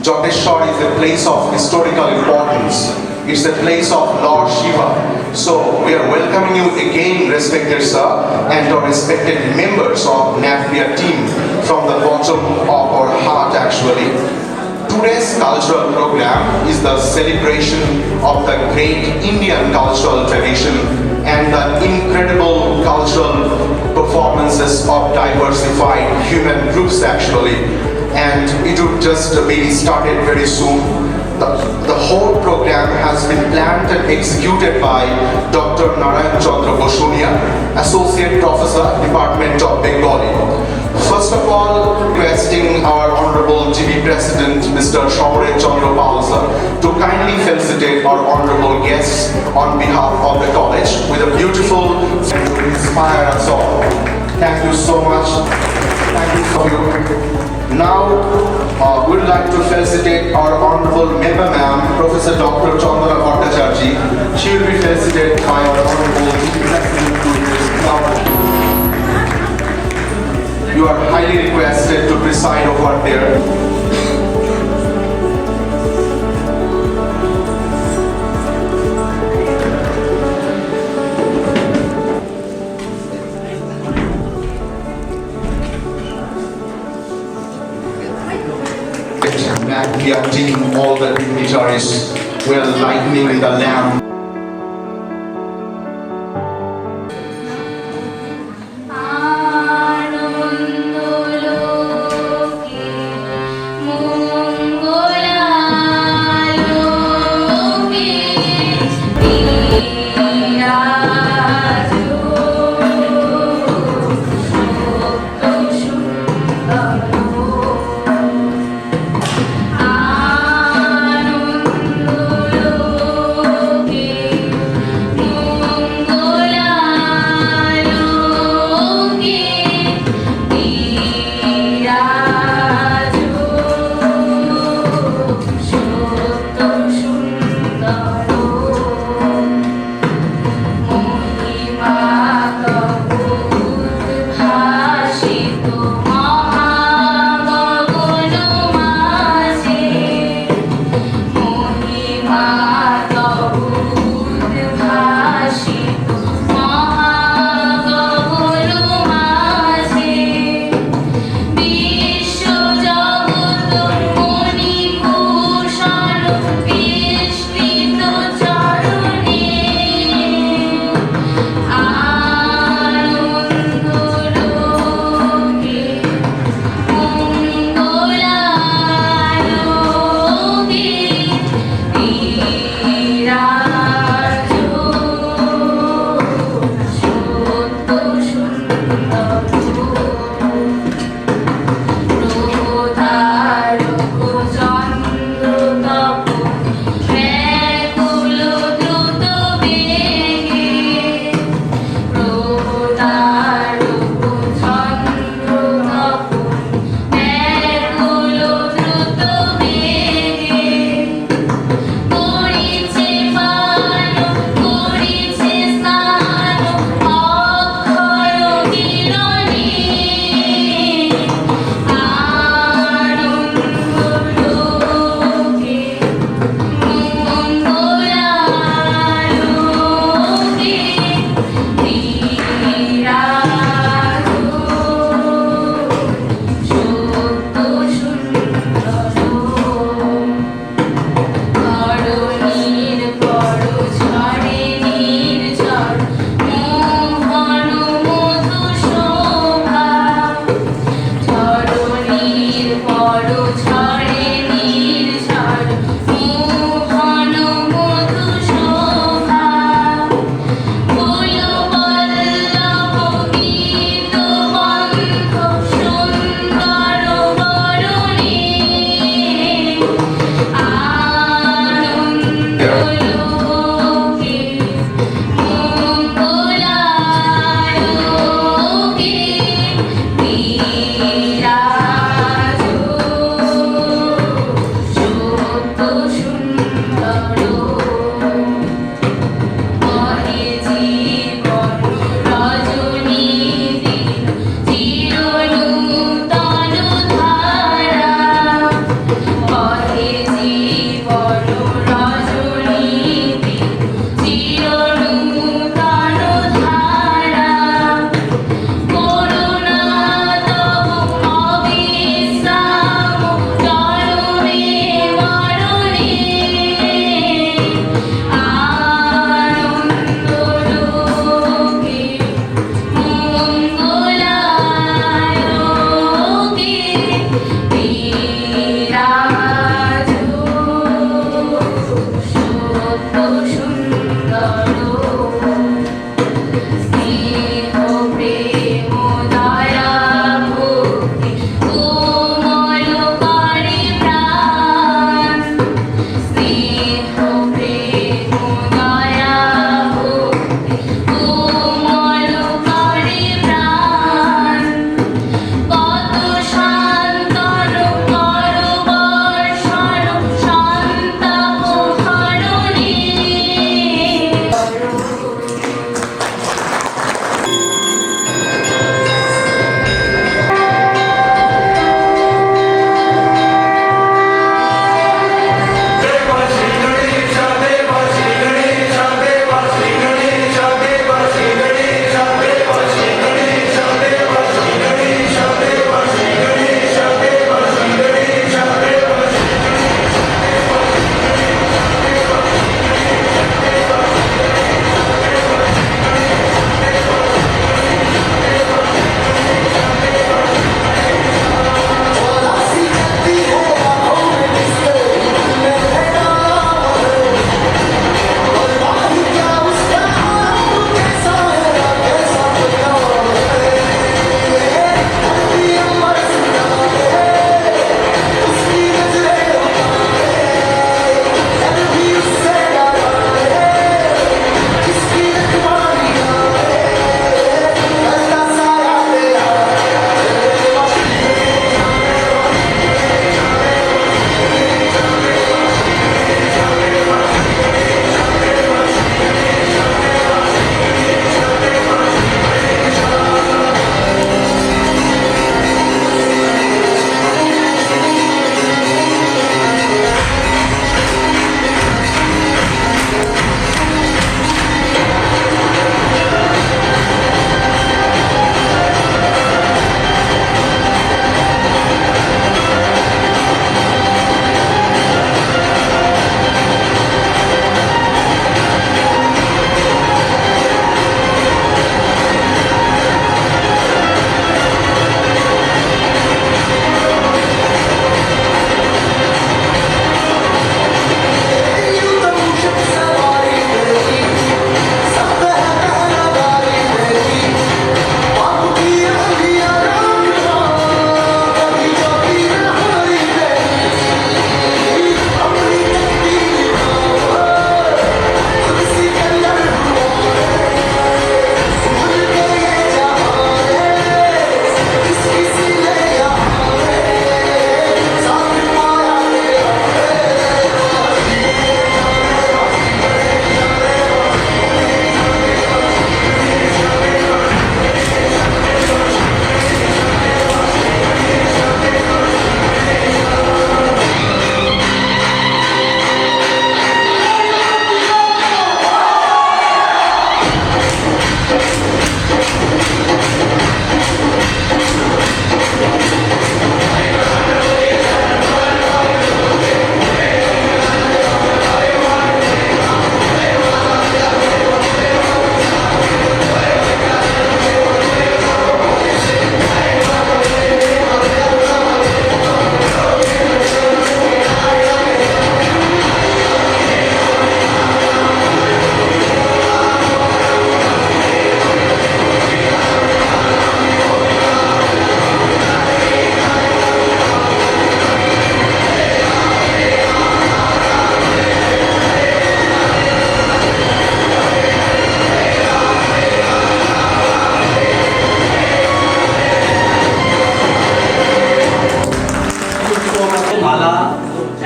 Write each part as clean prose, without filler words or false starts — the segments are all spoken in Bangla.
Joteshwar is a place of historical importance. It's a place of Lord Shiva. So we are welcoming you again, respected sir, and our respected members of NAFBIA team from the bottom of our heart actually. Today's cultural program is the celebration of the great Indian cultural tradition and the incredible cultural performances of diversified human groups actually. And it would just be started very soon. The whole program has been planned and executed by Dr. Narayan Chandra Boshunia, Associate Professor, Department of Bengali. First of all, requesting our Honorable GB President, Mr. Shomre Chandra Pal sir, to kindly felicitate our honorable guests on behalf of the college with a beautiful and to inspire us all. Thank you so much. Thank you for you. Now, we'd like to felicitate our honorable member ma'am, Professor Dr. Chandra Bhattacharjee. She will be felicitated by our honorable GB President to his now. You are highly requested to preside over there. We are taking all the dignitaries. We are lightening the lamp. Anundo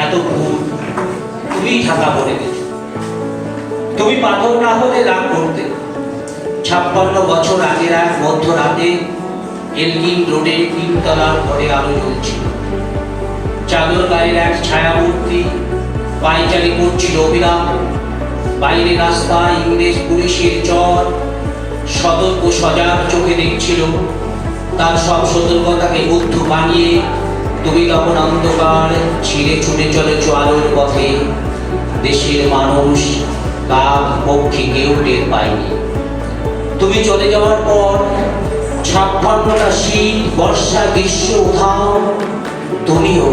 এত ভুল তুমি ঢাকা পড়ে গেছো। তুমি পাথর না হলে রাগ করতে। 56 বছর আগের এক মধ্যরাতে এলগিন রোডে 3 তলার ঘরে আলো জ্বলছিল। চাদর গায়ের এক ছায়ামূর্তি পায়চারি করছিল অবিরাম। বাইরে রাস্তায় ইংরেজ পুলিশের চর সতর্ক সজাগ চোখে দেখছিল। তার সব সতর্কতাকে বুদ্ধ বানিয়ে তুমি তখন অন্ধকার ছিঁড়ে ছুটে চলেছ আলোর পথে। দেশের মানুষ কাক পক্ষী কেউ টের পায়নি। তুমি চলে যাওয়ার পর 56টা শীত বর্ষা গ্রীষ্ম উধাও। তুমিও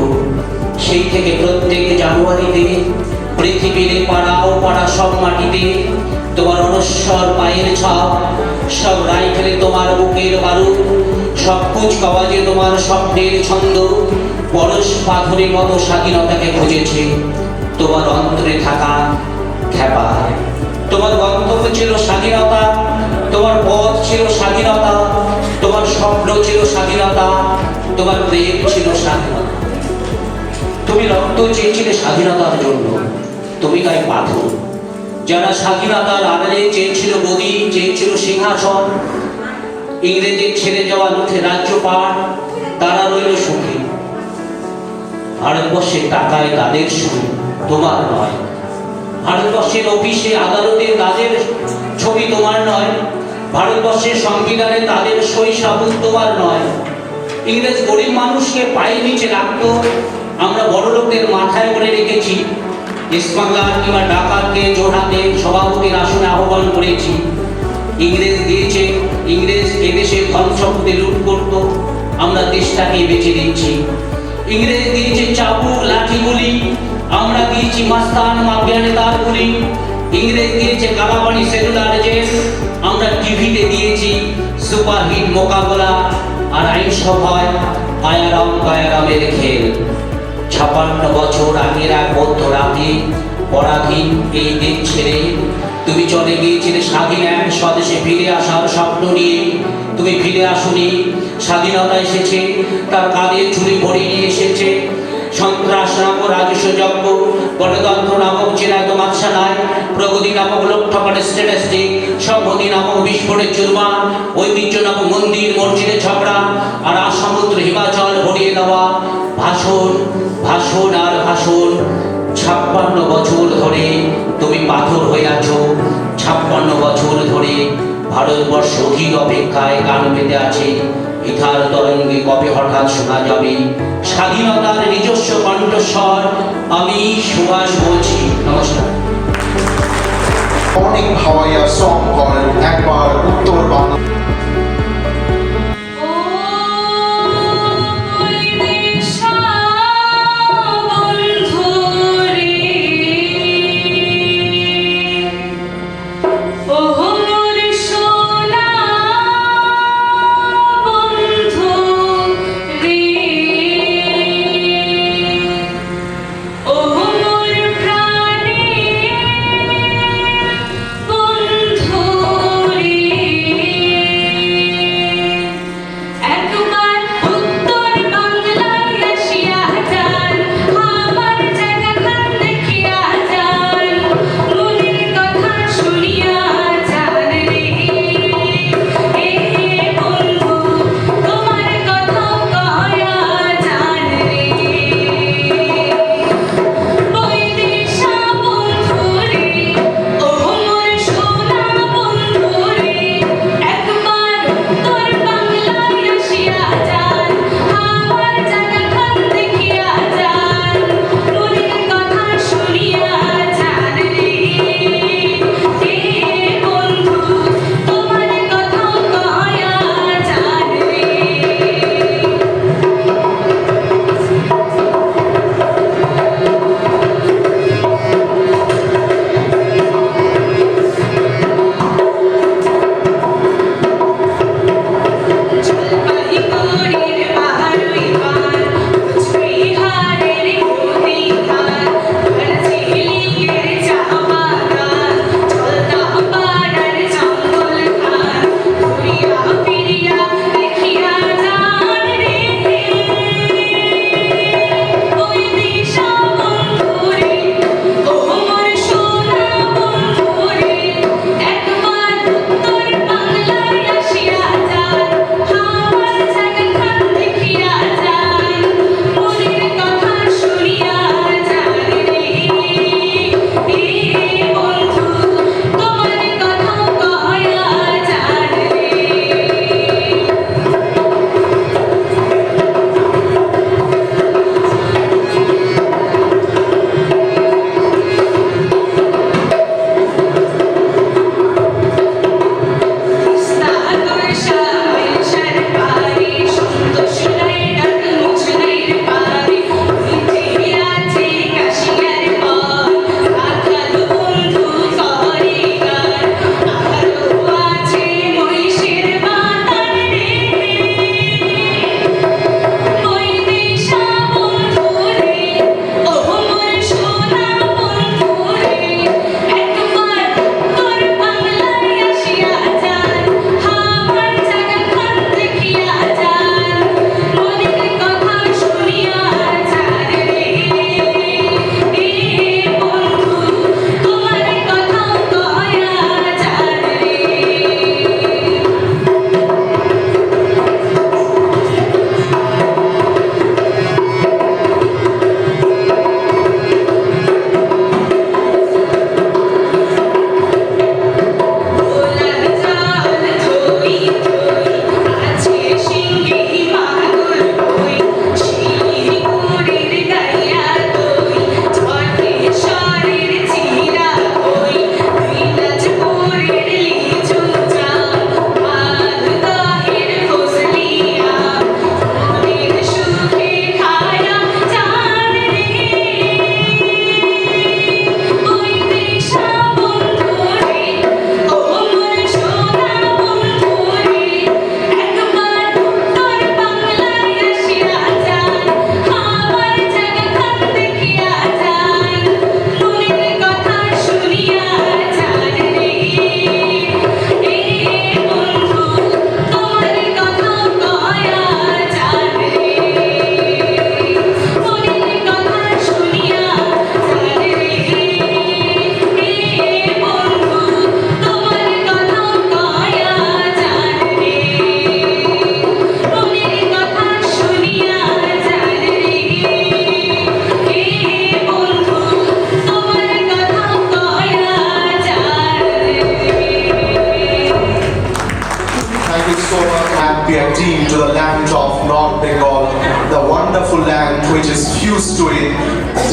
সেই থেকে প্রত্যেক জানুয়ারিতে পৃথিবীর পাড়াও পাড়া সব মাটিতে তোমার অনশ্বর পায়ের ছাপ, সব রাইফেলে তোমার বুকের বারুদ, সব কুচকাওয়াজে তোমার স্বপ্নের ছন্দ পরশ পাথরের মতো স্বাধীনতাকে খুঁজেছে তোমার অন্তরে থাকা খ্যাপা। তোমার গন্তব্য ছিল স্বাধীনতা, তোমার পথ ছিল স্বাধীনতা, তোমার স্বপ্ন ছিল স্বাধীনতা, তোমার প্রেম ছিল স্বাধীনতা। তুমি রক্ত চেয়েছিলে স্বাধীনতার জন্য, তুমি গায়ে পাথর। যারা স্বাধীনতার আড়ালে চেয়েছিল গদি, চেয়েছিল সিংহাসন, ইংরেজের ছেড়ে যাওয়া লুঠে রাজ্যপাট, তারা রইল সুখী। ভারতবর্ষের টাকায় তাদের সুখ, তোমার নয়। ভারতবর্ষের অফিসে আদালতে তাদের ছবি তোমার নয়। ভারতবর্ষের সংবিধানে তাদের সই সাবুত তোমার নয়। ইংরেজ গরিব মানুষকে পায়ের নিচে রাখতো, আমরা বড় লোকদের মাথায় করে রেখেছি। স্মাগলার কিংবা ডাকাতকে জোড়াতে সভাপতির আসনে আহ্বান করেছি। ইংরেজ দিয়েছে, ইংরেজ এদেশের ধন সম্পত্তি লুট করত, আমরা দেশটাকে বেঁচে দিচ্ছি। ইংরেজ দিয়েছে চাবুক লাঠি গুলি, আমরা দিয়েছি মাস্তান মাফিয়া নেতার গুলি। ইংরেজ দিয়েছে কালাপানি সেলুলার জেল, আমরা টিভিতে দিয়েছি সুপারহিট মোকাবেলা আর আইনসভায় কায়ারামের খেল। 56 বছর আগের এক মধ্যরাতে পরাধীন এই দেশ ছেড়ে তুমি চলে গিয়েছিলে স্বাধীন এক স্বদেশে ফিরে আসার স্বপ্ন নিয়ে। তুমি ফিরে আসুনি, স্বাধীনতা এসেছে, তার কাঁধে ঝুড়ি ভরে নিয়ে এসেছে। সন্ত্রাস নামক রাজস্ব যজ্ঞ, গণতন্ত্র নামক চেরাগ মাৎসানায়, প্রগতি নামক লক্ষ্যকরে স্ট্যাটিস্টিক, সংহতি নামক বিস্ফোরণের চুরমা, ঐতিহ্য নামক মন্দির মসজিদে ঝগড়া, আর আসামুদ্র হিমাচল ভরিয়ে দেওয়া ভাষণ, ভাষণ আর ভাষণ। 56 বছর ধরে তুমি পাথর হয়ে আছো। 56 বছর ধরে ভারতবর্ষ অধীর অপেক্ষায় গান পেতে আছে। ইথার তরঙ্গে কবে হঠাৎ শোনা যাবে স্বাধীনতার নিজস্ব কণ্ঠস্বর। আমি সুভাষ বলছি, নমস্কার। মর্নিং হাওয়াইয়া সং করেন একবার উত্তর Bangla.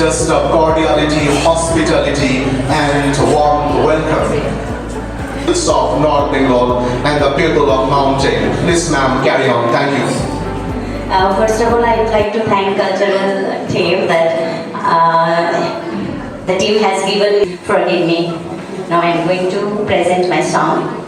just a cordiality, hospitality, and warm welcome of North Bengal and the people of Mountain. Please, ma'am, carry on. Thank you. First of all, I would like to thank cultural team that the team has given forgive me. Now I am going to present my song.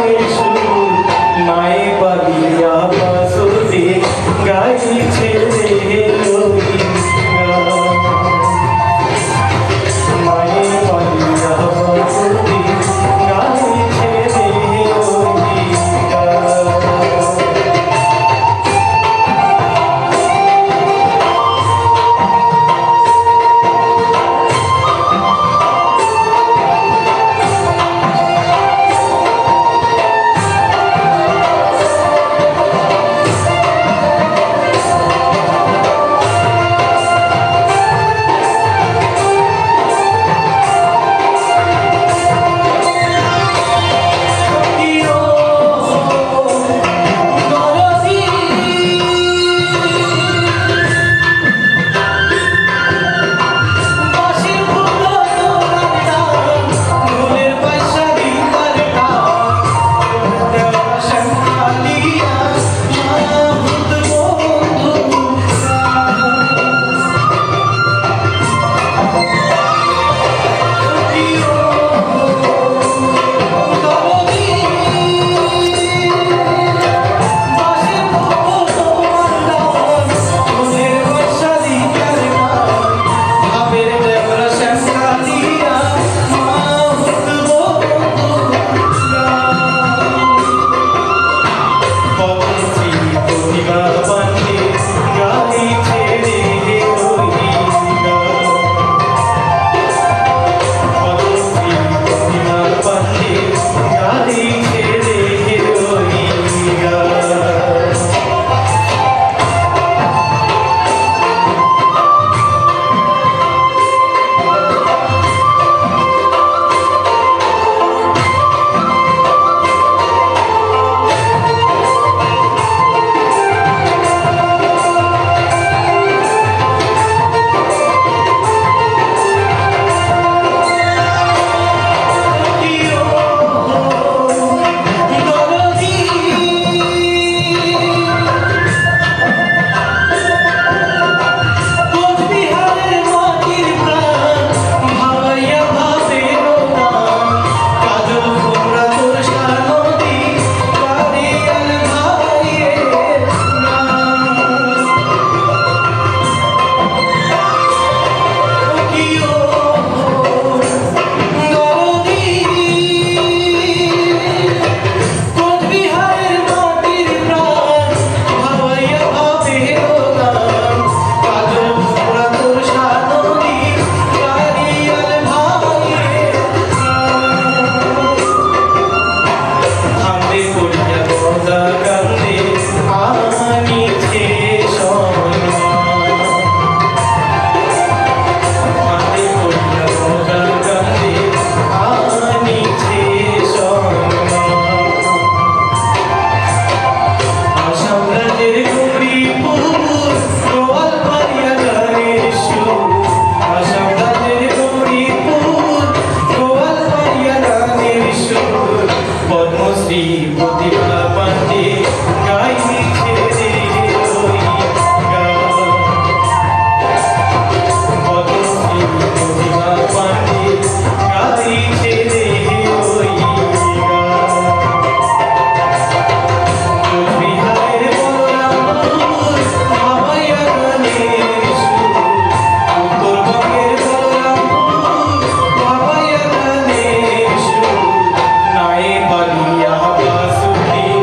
গানের সুর নাই পারিয়া বাসুতে গাইছে রে রবীন্দ্র নাই পারিয়া বাসুতে গাইছে রে Rabindra Bali, Yahba, Sudi.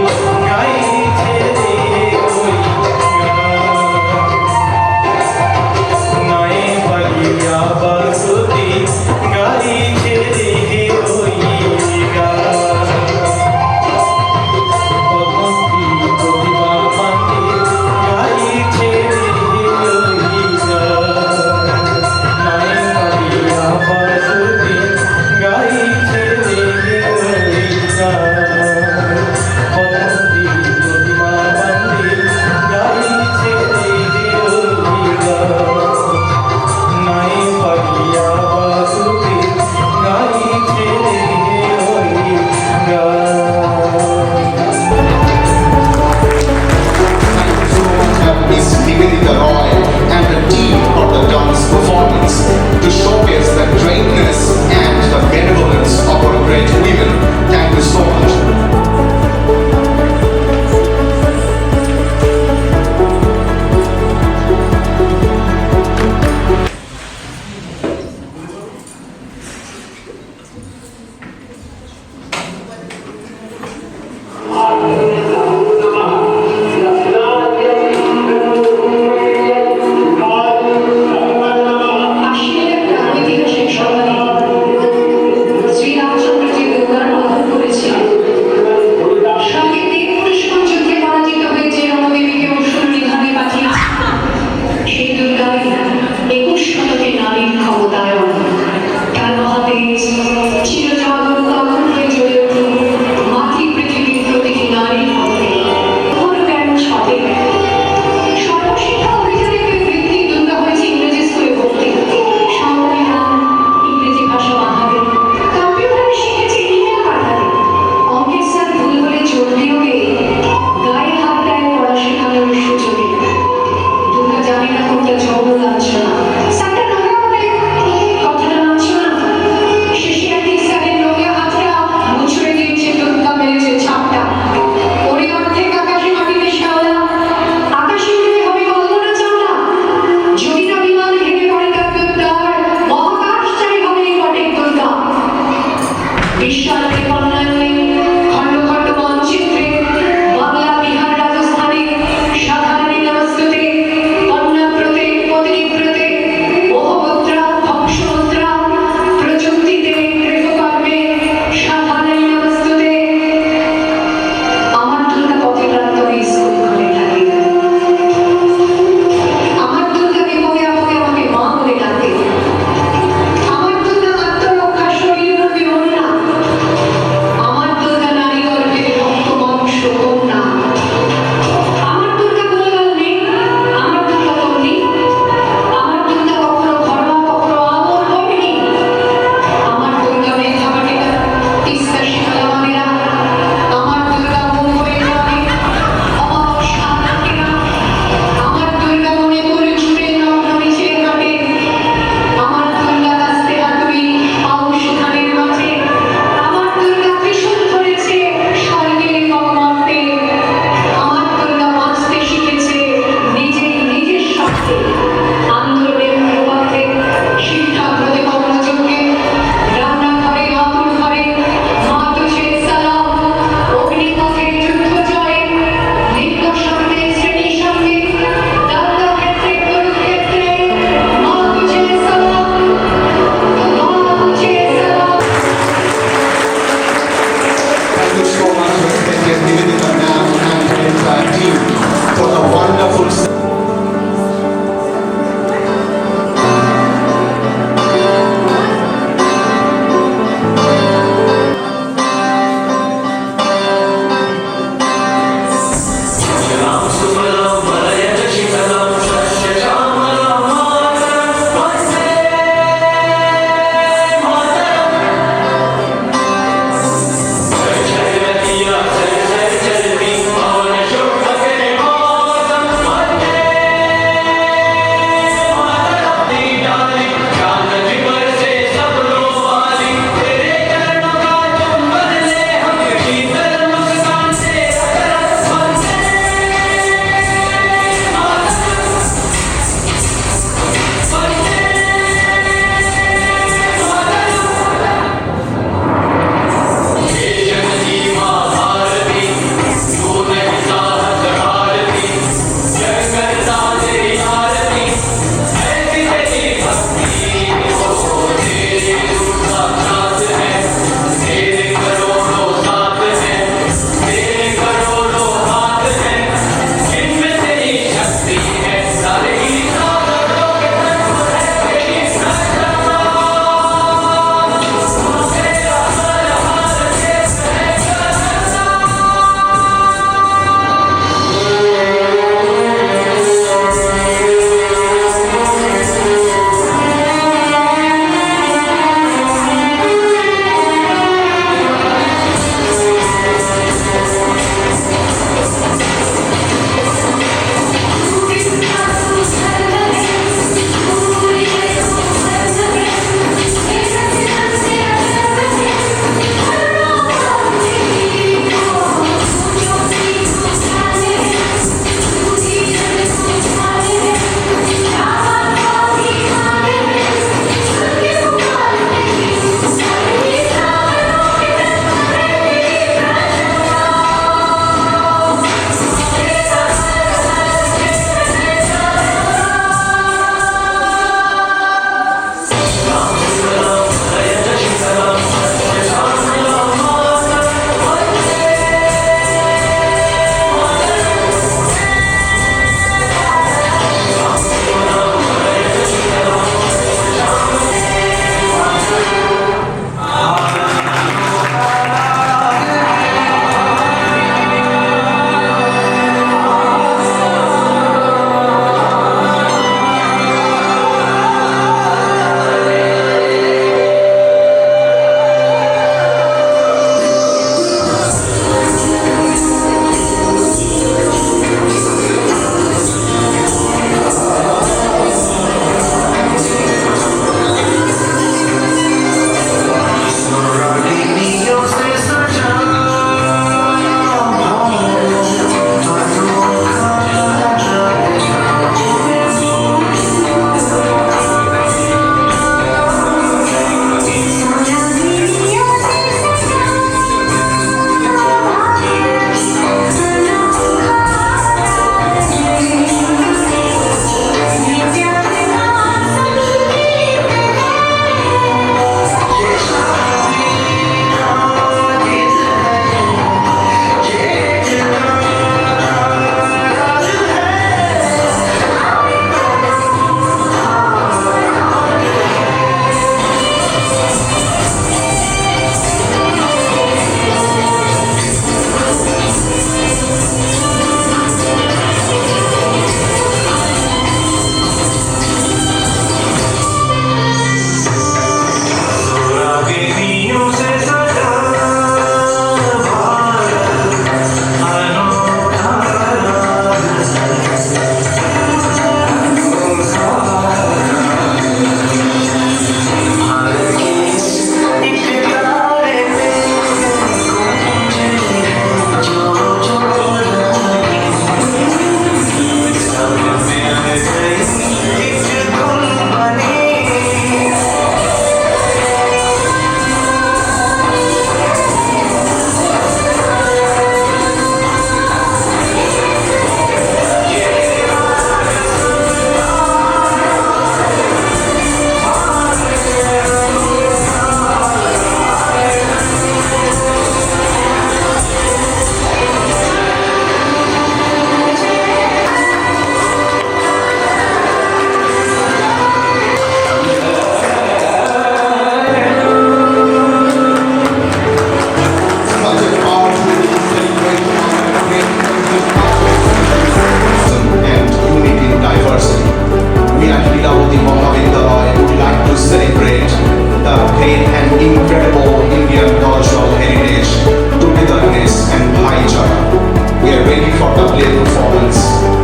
lovely performance.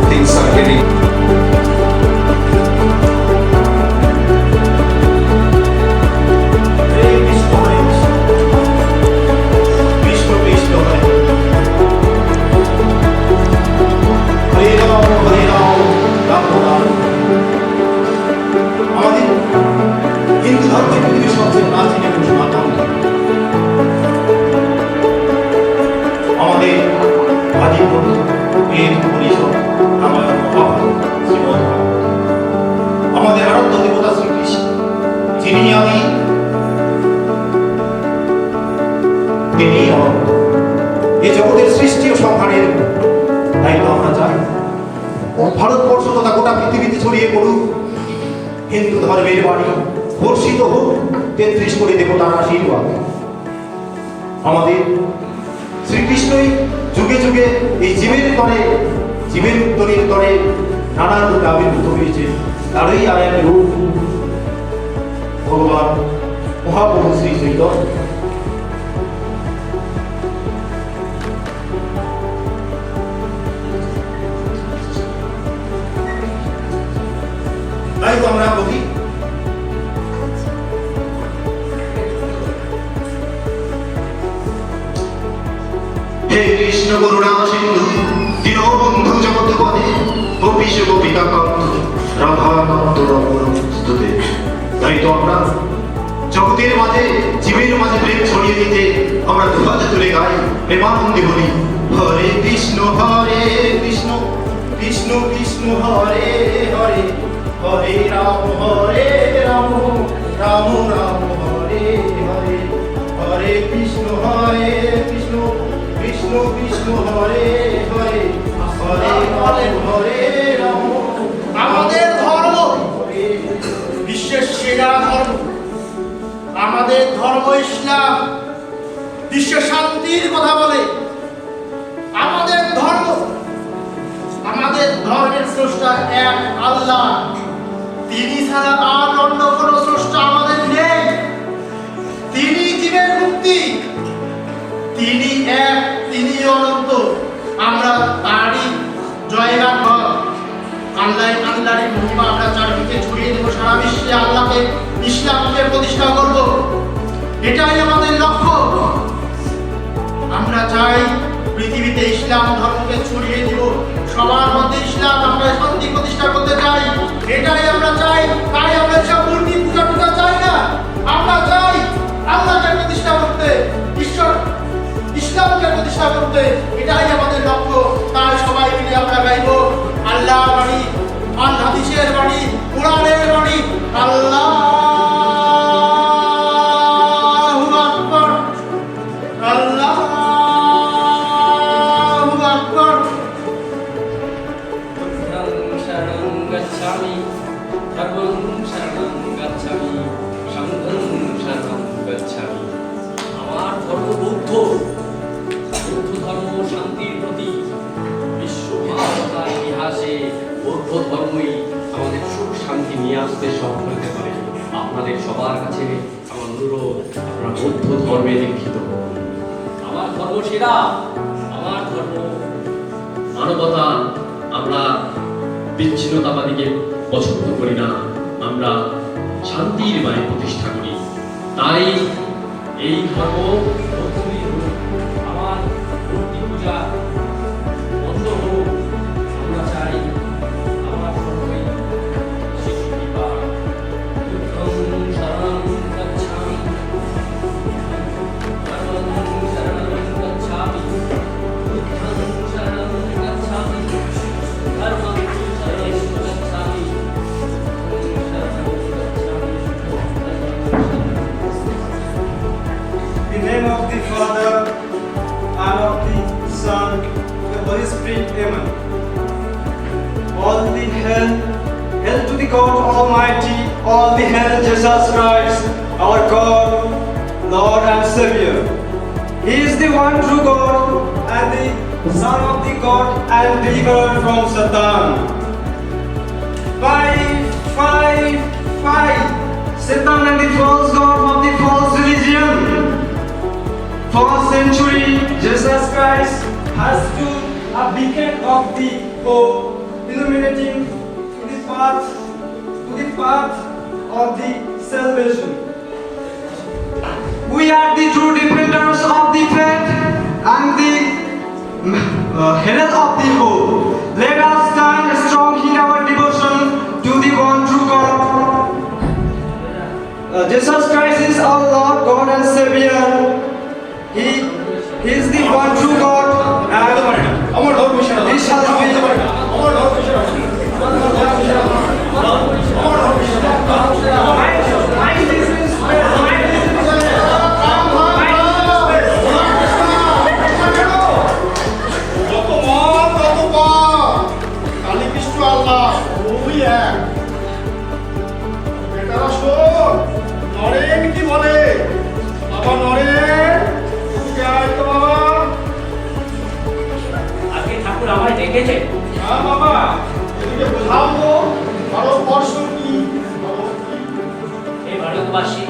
Things are getting হরে কৃষ্ণ হরে কৃষ্ণ কৃষ্ণ হরে হরে রাম রাম রাম। আমাদের হিন্দু ধর্মের পৃথিবীর সবচেয়ে প্রাচীন এবং সনাতন আমাদের আদি বন্ধু বেদ পরিষদ রামায়ণ মহাভারত শ্রীমদ্ আমাদের আরাধ্য দেবতা শ্রীকৃষ্ণ যিনি আদি তিনি অনন্ত। এই জগতের সৃষ্টি ও সংহারের দায়িত্ব আমরা চাই ভারতবর্ষ তথা গোটা পৃথিবীতে ছড়িয়ে পড়ুক হিন্দু ধর্মের বাণী, বর্ষিত হোক 33 কোটি দেবতার আশীর্বাদ। আমাদের শ্রীকৃষ্ণই যুগে যুগে এই জীবের উত্তরের তরে নানান রূপে আবির্ভূত হয়েছে। তারই আর এক রূপ ভগবান মহাপ্রভু শ্রী চৈতন্য। তাই তো আমরা বলি হে কৃষ্ণ করুণা সিন্ধু দীনবন্ধু জগৎপদে গোপীশ গোপিকা কান্ত রাধাকান্ত রমণস্তুতে। তাই তো আমরা জগতের মাঝে জীবের মাঝে প্রেম ছড়িয়ে দিতে আমরা দুহাত তুলে গাই প্রেমানন্দে বলি হরে কৃষ্ণ কৃষ্ণ কৃষ্ণ হরে হরে হরে রাম রাম রাম হরে হরে হরে কৃষ্ণ কৃষ্ণ কৃষ্ণ হরে হরে হরে রাম হরে রাম। আমাদের ধর্ম বিশ্বের সেরা ধর্ম, আমাদের ধর্ম ইসলাম বিশ্ব শান্তির কথা বলে। আমাদের ধর্মের স্রষ্টা এক আল্লাহ, তিনি ছাড়া আর অন্য কোনো স্রষ্টা আমাদের নেই। তিনি জীবের মুক্তি, তিনি এক, তিনি অনন্ত। আমরা তারই জয়গান আল্লাহর মহিমা আমরা চারদিকে ছড়িয়ে দেবো, সারা বিশ্বে আল্লাহকে ইসলামকে প্রতিষ্ঠা করব, এটাই আমাদের লক্ষ্য। আমরা চাই পৃথিবীতে ইসলাম ধর্মকে ছড়িয়ে দিব, সবার মধ্যে ইসলাম আমরা শান্তি প্রতিষ্ঠা করতে চাই, এটাই আমরা চাই। তাই আমরা সব মূর্তি পূজা টুজা চাই না, আমরা চাই আল্লাহকে প্রতিষ্ঠা করতে, ইসলামকে প্রতিষ্ঠা করতে, এটাই আমাদের লক্ষ্য। তাই সবাই মিলে আমরা গাইব আল্লাহর বাণী, আল হাদিসের বাণী, কোরআনের বাণী। আল্লাহু আকবার, আল্লাহু আকবার। শরণং গচ্ছামি ধর্মং শরণং গচ্ছামি সংঘং শরণং গচ্ছামি। আমার ধর্ম বৌদ্ধ ধর্ম শান্তির প্রতীক। বিশ্ব মানবতার ইতিহাসে বৌদ্ধ ধর্মই আমাদের সুখ শান্তি নিয়ে আসতে সফল হতে পারে। আপনাদের সবার কাছে আমার অনুরোধ, আপনারা বৌদ্ধ ধর্মে দীক্ষিত হন। আমার ধর্ম সেরা, আমার ধর্ম মানবতা। আমরা বিচ্ছিন্নতাবাদীকে পছন্দ করি না, আমরা শান্তির বাণী প্রতিষ্ঠা করি। তাই এই ধর্ম আমার মূর্তি পূজা বন্ধ হোক। আমরা চাই আমার ধর্মই স্বীকৃতি পাক। বুদ্ধং শরণং গচ্ছামি, ধর্মং শরণং গচ্ছামি, বুদ্ধং শরণং গচ্ছামি, ধর্মং শরণং গচ্ছামি, In the name of the Father, and of the Son, the Holy Spirit, Amen. All the hail to the God Almighty, all the hail Jesus Christ, our God, Lord and Savior. He is the one true God and the Son of the God and delivered from Satan. Five. Satan and the false god of the false religion. For a century, Jesus Christ has stood a beacon of the hope, illuminating the path of the salvation. We are the true defenders of the faith and the herald of the hope. Let us stand strong in our devotion to the one true God. Jesus Christ is our Lord, God and Savior. He is the one true God, and He shall be. আজকে ঠাকুর আমায় ডেকেছে। হে ভারতবাসী,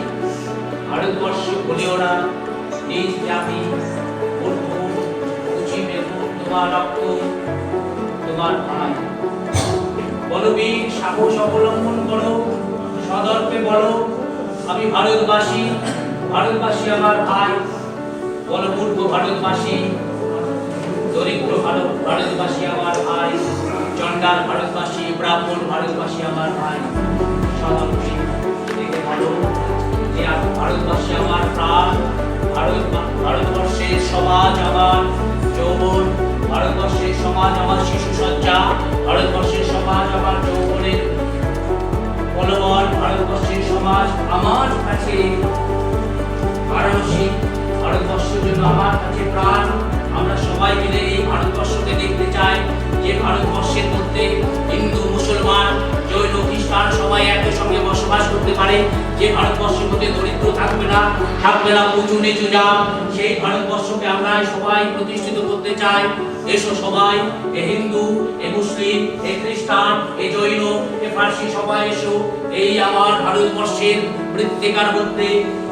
ভারতবর্ষ বলিও না নিজ জাতি, উঁচি বেগুন তোমার রক্ত, তোমার ভাই। বলবীর সাহস অবলম্বন করো, সদর্পে বলো আমি ভারতবাসী, ভারতবাসী আমার ভাই। বলপূর্ব ভারতবাসী, দরিদ্র ভারতবাসী আমার ভাই, চণ্ডাল ভারতবাসী, ব্রাহ্মণ ভারতবাসী আমার ভাই। সদর্পে দেখে ভালো যে ভারতবাসী আমার প্রাণ, ভারতবর্ষের সমাজ আমার যৌবন, ভারতবর্ষের সমাজ আমার শিশু সজ্জা, ভারতবর্ষের সমাজ আমার যৌবনের বলবন, ভারতবর্ষের সমাজ আমার কাছে মানসিক, ভারতবর্ষের জন্য আমার কাছে প্রাণ। আমরা সবাই মিলে এই ভারতবর্ষকে দেখতে চাই, যে ভারতবর্ষের মধ্যে হিন্দু, মুসলমান, জৈন, খ্রিস্টান সবাই একই সঙ্গে বসবাস করতে পারে, যে ভারতবর্ষের মধ্যে দরিদ্র থাকবে না উঁচু নিচু জাত, সেই ভারতবর্ষকে আমরা সবাই প্রতিষ্ঠিত করতে চাই। এসো সবাই, এ হিন্দু, এ মুসলিম, এ খ্রিস্টান, এ জৈন, এ ফার্সি সবাই এসো এই আমার ভারতবর্ষের মৃত্তিকার মধ্যে,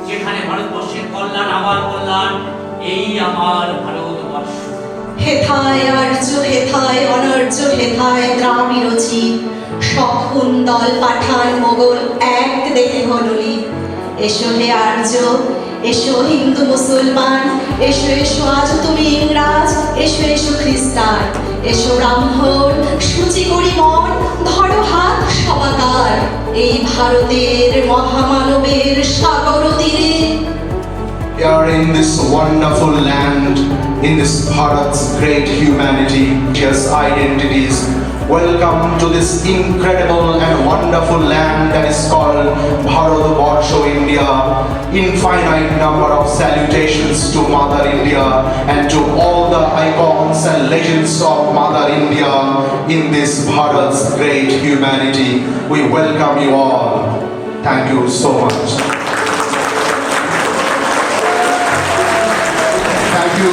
যেখানে ভারতবর্ষের কল্যাণ আমার কল্যাণ, এই আমার ভারতবর্ষ। হেথায় আর্য, হেথায় অনার্য, হেথায় দ্রাবিড়চি, সব কুন্দল পাঠান মোগল এক দেহে হললি। এসো হে আর্য, এসো হিন্দু মুসলমান, এসো এসো আজ তুমি ইংরাজ, এসো এসো খ্রিস্টান, এসো ব্রাহ্মণ, সূচি করি মন, ধরো হাত সবাকার এই ভারতের মহামানবের সাগর তীরে। Here in this wonderful land, in this Bharat's great humanity, just identities, welcome to this incredible and wonderful land that is called Bharatvarsho, India. Infinite number of salutations to Mother India and to all the icons and legends of Mother India in this Bharat's great humanity. We welcome you all. Thank you so much.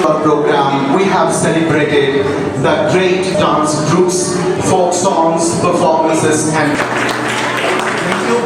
Our program, we have celebrated the great dance groups, folk songs, performances, and Thank you,